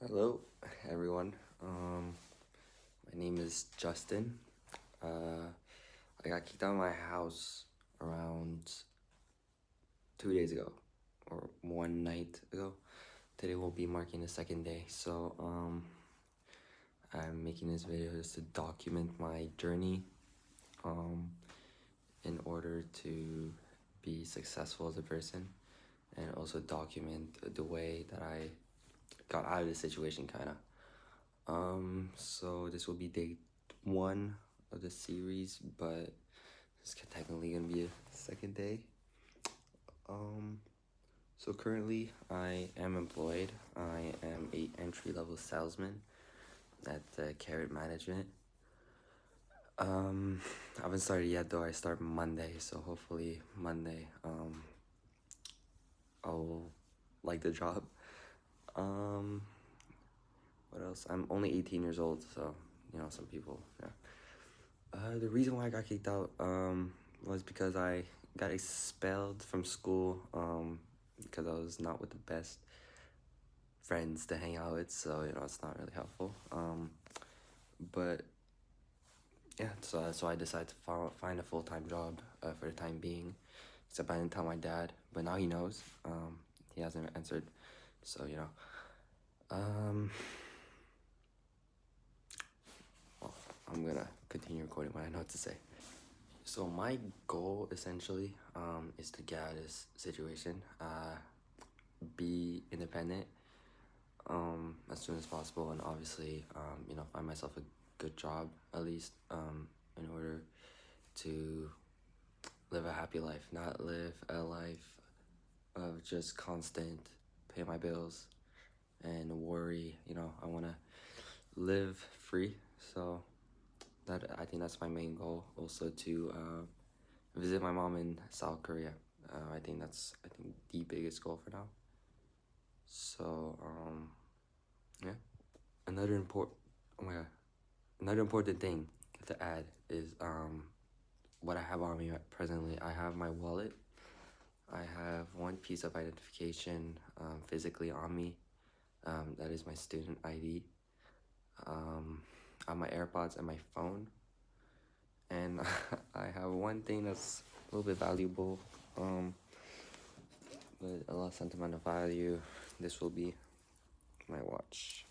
Hello, everyone. My name is Justin. I got kicked out of my house around 2 days ago, or one night ago. Today will be marking the second day. I'm making this video just to document my journey, um, in order to be successful as a person, and also document the way that I got out of the situation, kind of. So this will be day one of the series, but it's technically gonna be a second day. Um, so currently I am employed. I am a entry-level salesman at Carrot Management. I haven't started yet though. I start Monday, so hopefully Monday I'll like the job. Um, what else? I'm only 18 years old, so some people, yeah. The reason why I got kicked out was because I got expelled from school because I was not with the best friends to hang out with, so it's not really helpful. But yeah, so I decided to find a full-time job for the time being. Except I didn't tell my dad, but now he knows. He hasn't answered, so well, I'm gonna continue recording what I know what to say. So my goal essentially is to get out of this situation, be independent as soon as possible, and obviously find myself a good job at least in order to live a happy life, not live a life of just constant pay my bills and worry. I want to live free, so I think that's my main goal. Also to visit my mom in South Korea. I think that's the biggest goal for now. So yeah. Another important oh my god. Another important thing to add is what I have on me presently. I have my wallet. I have one piece of identification physically on me. That is my student ID. I have my AirPods and my phone. And I have one thing that's a little bit valuable, but a lot of sentimental value. This will be my watch.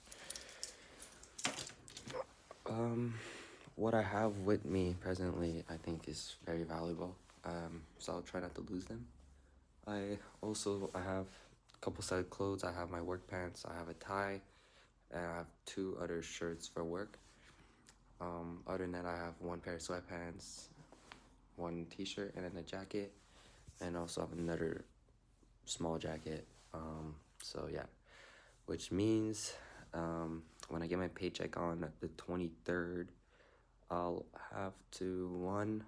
What I have with me presently, I think, is very valuable. So I'll try not to lose them. I have a couple set of clothes. I have my work pants. I have a tie, and I have two other shirts for work. Other than that, I have one pair of sweatpants, one t-shirt, and then a jacket, and also have another small jacket. So yeah, which means when I get my paycheck on the 23rd, I'll have to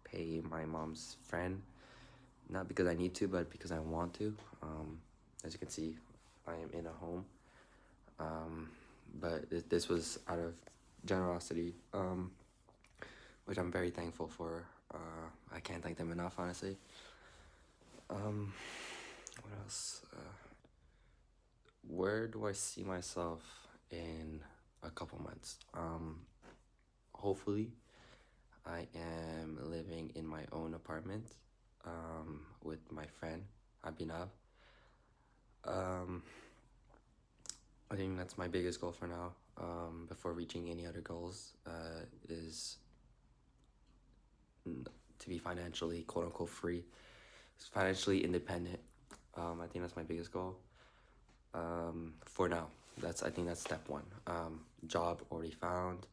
pay my mom's friend, not because I need to, but because I want to. As you can see, I am in a home. But this was out of generosity, which I'm very thankful for. I can't thank them enough, honestly. What else? Where do I see myself in a couple months? Hopefully, I am living in my own apartment with my friend Abhinav. I think that's my biggest goal for now. Before reaching any other goals, is to be financially quote unquote free, financially independent. I think that's my biggest goal. For now, I think that's step one. Job already found.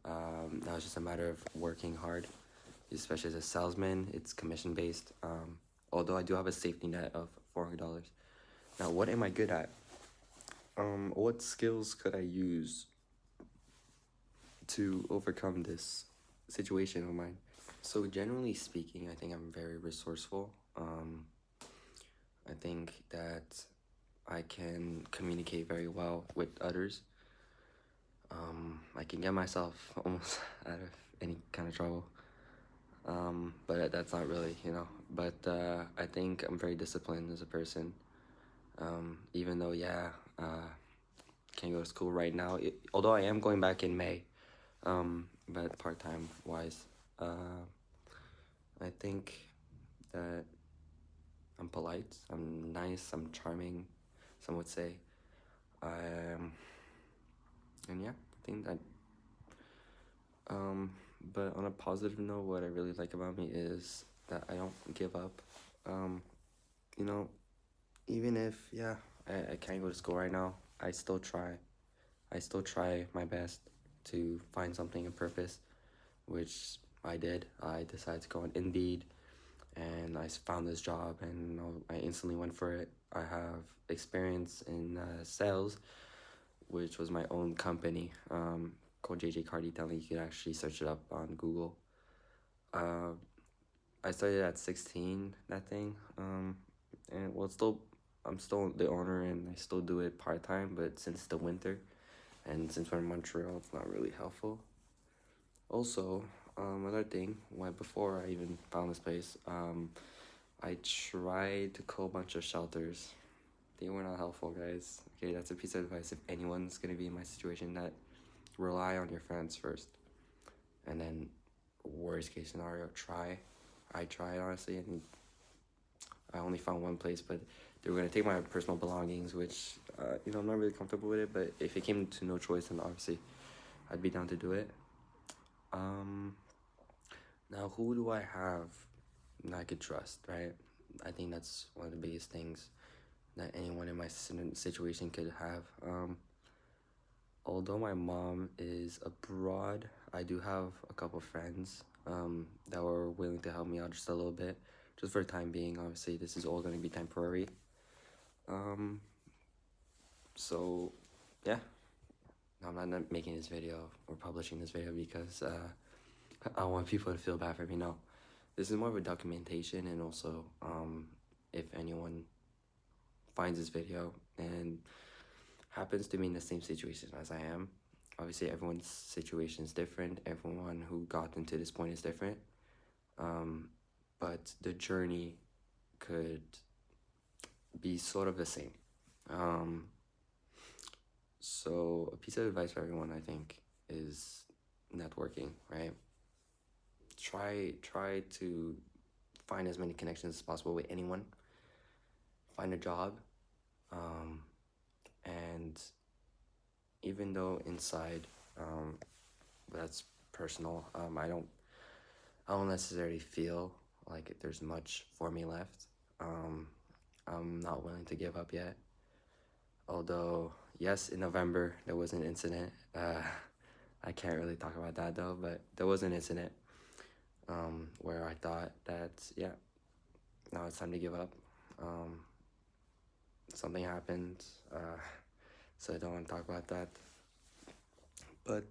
Now it's just a matter of working hard, especially as a salesman. It's commission based. Although I do have a safety net of $400. Now, what am I good at? What skills could I use to overcome this situation of mine? So generally speaking, I think I'm very resourceful. I think that I can communicate very well with others. I can get myself almost out of any kind of trouble. But that's not really, But I think I'm very disciplined as a person. Even though, yeah, can't go to school right now. Although I am going back in May, but part-time wise. I think that I'm polite, I'm nice, I'm charming, some would say. Um, and yeah, I think that. Um, but on a positive note, what I really like about me is that I don't give up. Um, you know, even if, yeah, I can't go to school right now, I still try. I still try my best to find something, a purpose, which I did. I decided to go on Indeed, and I found this job, and I instantly went for it. I have experience in sales, which was my own company, called JJ Car Detailing. You can actually search it up on Google. Uh, I started at 16, that thing. And well, I'm still the owner, and I still do it part time. But since the winter, and since we're in Montreal, it's not really helpful. Also, another thing, before I even found this place, I tried to call a bunch of shelters. They were not helpful, guys. Okay, that's a piece of advice. If anyone's gonna be in my situation, that rely on your friends first, and then worst case scenario, try. I tried, honestly, and I only found one place, but they were gonna take my personal belongings, which I'm not really comfortable with it. But if it came to no choice, then obviously I'd be down to do it. Um, Now who do I have that I could trust, right? I think that's one of the biggest things that anyone in my situation could have. Although my mom is abroad, I do have a couple friends that were willing to help me out just a little bit, just for the time being. Obviously, this is all going to be temporary. Um, so, yeah, I'm not making this video or publishing this video because I don't want people to feel bad for me. No, this is more of a documentation, and also if anyone finds this video and happens to be in the same situation as I am. Obviously, everyone's situation is different. Everyone who got into this point is different. But the journey could be sort of the same. So a piece of advice for everyone, I think, is networking, right? Try to find as many connections as possible with anyone. Find a job. And even though inside, that's personal. I don't necessarily feel like there's much for me left. I'm not willing to give up yet. Although, yes, in November there was an incident. I can't really talk about that though, but there was an incident where I thought that, yeah, now it's time to give up. Something happened, so I don't want to talk about that. But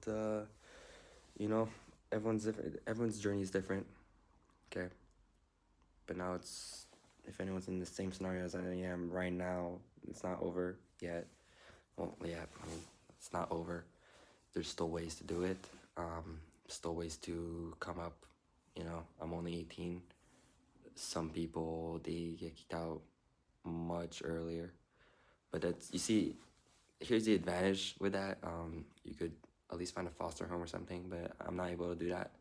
everyone's different. Everyone's journey is different. Okay. But now if anyone's in the same scenario as I am right now, it's not over yet. Well, yeah, I mean, it's not over. There's still ways to do it. Still ways to come up. I'm only 18. Some people, they get kicked out much earlier. But you see, here's the advantage with that. You could at least find a foster home or something, but I'm not able to do that.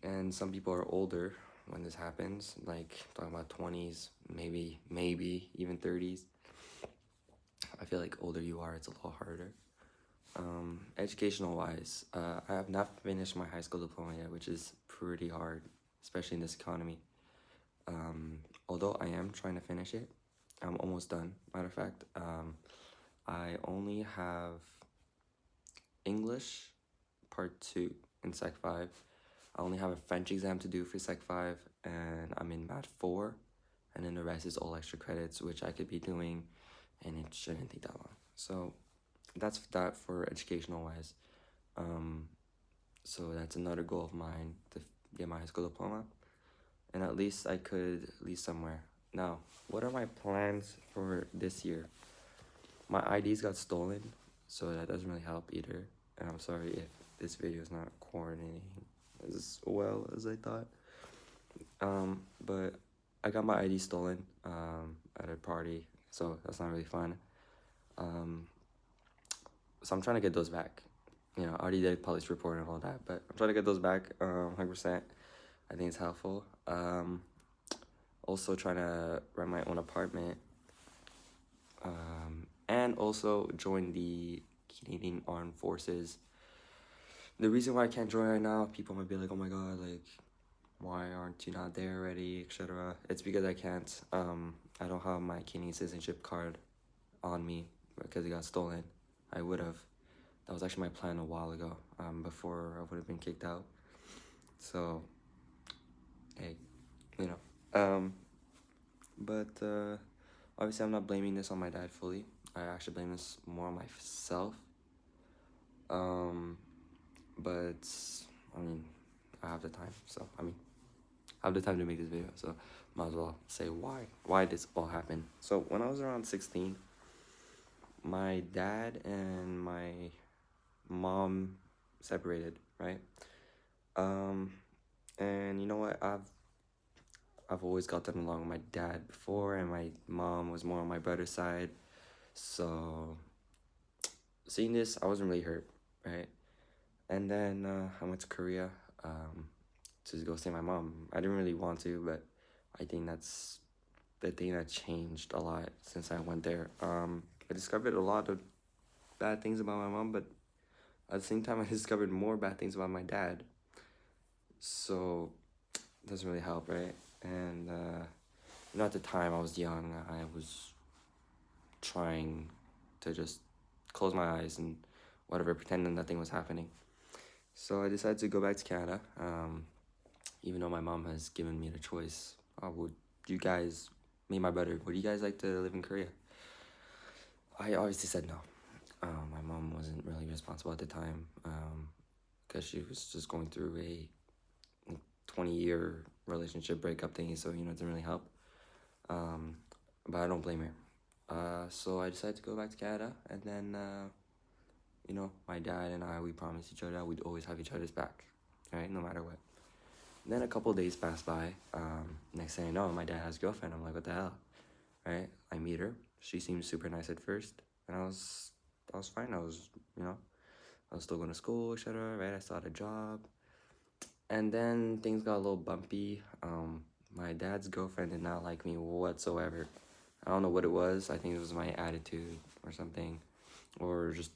And some people are older when this happens, like talking about 20s, maybe even 30s. I feel like older you are, it's a little harder. Educational wise, I have not finished my high school diploma yet, which is pretty hard, especially in this economy. Although I am trying to finish it, I'm almost done. Matter of fact, I only have English part 2 in Sec 5. I only have a French exam to do for Sec 5, and I'm in Mat 4, and then the rest is all extra credits, which I could be doing, and it shouldn't take that long. So that's that for educational wise. So that's another goal of mine, to get my high school diploma, and at least I could leave somewhere. Now, what are my plans for this year? My IDs got stolen, so that doesn't really help either. And I'm sorry if this video is not coordinating as well as I thought. But I got my ID stolen. at a party, so that's not really fun. Um, so I'm trying to get those back. You know, I already did police report and all that, but I'm trying to get those back 100%. I think it's helpful. Also trying to rent my own apartment, and also join the Canadian Armed Forces. The reason why I can't join right now, people might be like, oh my god, like, why aren't you not there already, etc. It's because I can't. I don't have my Canadian citizenship card on me because it got stolen. I would have. That was actually my plan a while ago, before I would have been kicked out. So, hey, you know. But obviously I'm not blaming this on my dad fully. I actually blame this more on myself. But I mean, I have the time, so I have the time to make this video, so might as well say why this all happened. So when I was around 16, my dad and my mom separated, right? And you know what, I've always gotten along with my dad before, and my mom was more on my brother's side. So seeing this, I wasn't really hurt, right? And then I went to Korea to go see my mom. I didn't really want to, but I think that's the thing that changed a lot since I went there. I discovered a lot of bad things about my mom, but at the same time, I discovered more bad things about my dad. So it doesn't really help, right? And you know, at the time I was young, I was trying to just close my eyes and whatever, pretending nothing was happening. So I decided to go back to Canada. Even though my mom has given me the choice, would you guys, me and my brother, would you guys like to live in Korea? I obviously said no. My mom wasn't really responsible at the time, because she was just going through a 20-year relationship breakup thing, so, you know, it didn't really help. But I don't blame her. So I decided to go back to Canada, and then, you know, my dad and I, we promised each other that we'd always have each other's back, right, no matter what. And then a couple days passed by. Next thing I know, my dad has a girlfriend. I'm like, what the hell, right? I meet her. She seems super nice at first, and I was fine. I was, you know, I was still going to school, etc., right? I still had a job. And then things got a little bumpy. My dad's girlfriend did not like me whatsoever. I don't know what it was. I think it was my attitude or something, or just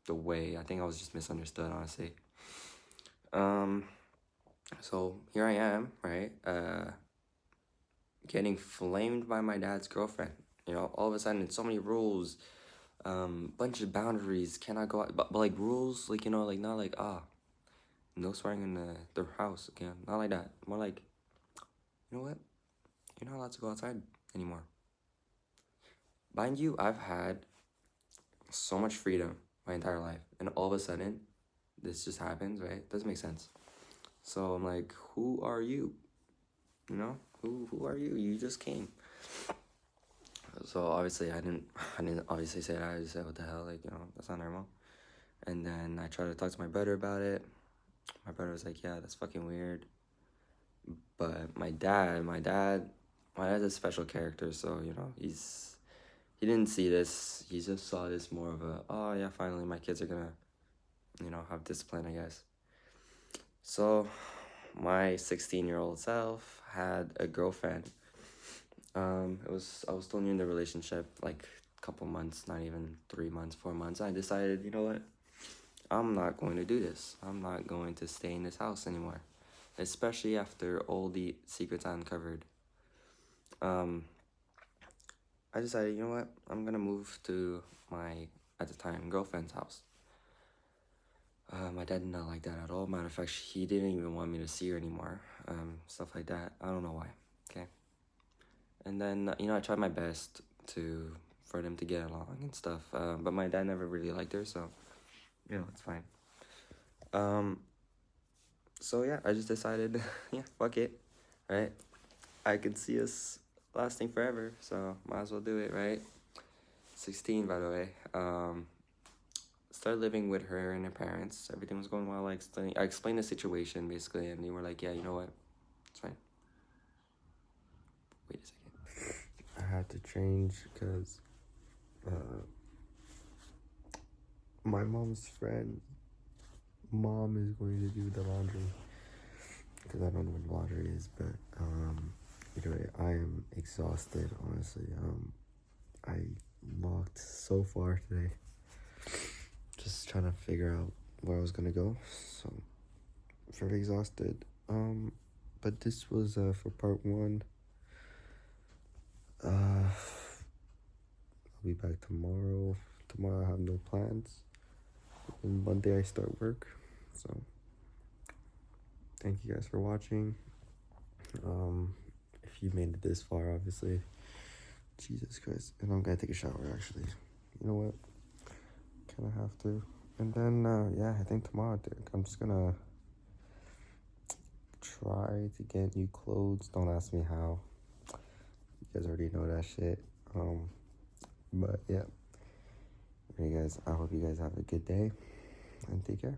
the way. I think I was just misunderstood, honestly. So here I am, right? Getting flamed by my dad's girlfriend. You know, all of a sudden, so many rules, bunch of boundaries. Cannot go out, but like rules, like, you know, like not like no swearing in the house again. Not like that. More like, you know what? You're not allowed to go outside anymore. Mind you, I've had so much freedom my entire life, and all of a sudden, this just happens, right? Doesn't make sense. So I'm like, who are you? You know, who are you? You just came. So obviously I didn't obviously say that. I just said, what the hell, like, you know, that's not normal. And then I tried to talk to my brother about it. My brother was like, yeah, that's fucking weird. But my dad's a special character, so, you know, he didn't see this. He just saw this more of a, oh yeah, finally my kids are gonna, you know, have discipline, I guess. So my 16-year-old self had a girlfriend. I was still new in the relationship, like a couple months, not even 3 months, 4 months. I decided, you know what? I'm not going to do this. I'm not going to stay in this house anymore, especially after all the secrets I uncovered. I decided, you know what? I'm gonna move to my, at the time, girlfriend's house. My dad did not like that at all. Matter of fact, he didn't even want me to see her anymore. Stuff like that. I don't know why. Okay. And then, you know, I tried my best for them to get along and stuff. But my dad never really liked her, so, you know, it's fine. So yeah, I just decided, yeah, fuck it, right? I could see us lasting forever, so might as well do it, right? 16, by the way. Started living with her and her parents. Everything was going well. I explained the situation, basically, and they were like, yeah, you know what? It's fine. Wait a second. had to change because my mom's friend mom is going to do the laundry because I don't know what laundry is, but either way, I am exhausted, honestly. I walked so far today just trying to figure out where I was gonna go, so very exhausted. But this was for part one. I'll be back tomorrow. Tomorrow I have no plans, and Monday I start work. So thank you guys for watching. If you made it this far, obviously, Jesus Christ. And I'm gonna take a shower, actually. You know what? Kind of have to. And then, yeah, I think tomorrow, I'm just gonna try to get new clothes. Don't ask me how. You guys already know that shit. But yeah. Hey guys, I hope you guys have a good day and take care.